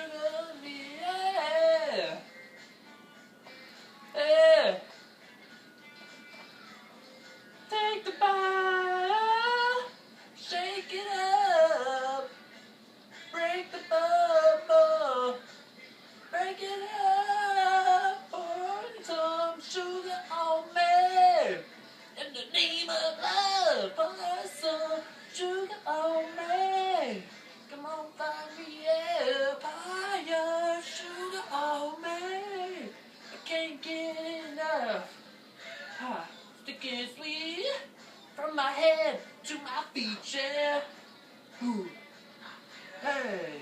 sugar me, yeah. Yeah. Take the bottle, shake it up, break the bubble, break it up, pour some sugar on me. In the name of love, pour some sugar on me. Come on, find me, yeah, pour your sugar on me. I can't get enough. Ha, sticking sweet from my head to my feet, yeah. Ooh. Hey.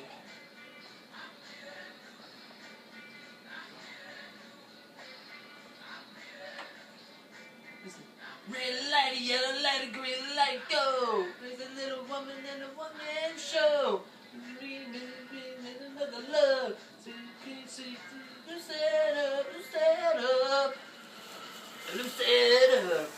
Listen. Red light, yellow light, green light, go. There's a little woman in a one-man show. Another love. Loose it up, loose it up, loose it up.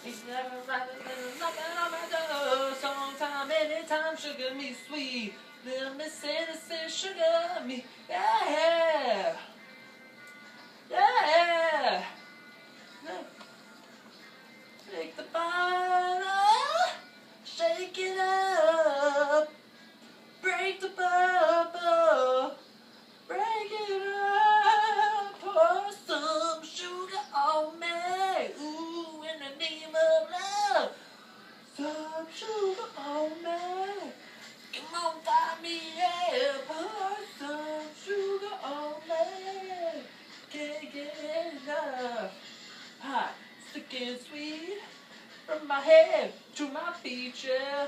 He's never knocking on my door. Sometime, anytime, sugar me sweet. Little Miss Innocent, sugar me, yeah, yeah. Take the bottle, shake it up, break the bubble, break it up, pour some sugar on me. Ooh, in the name of love, some sugar on me. Come on, find me, yeah, pour some sugar on me. Can't get enough. Hot, sticky and sweet, from my head to my feet, yeah.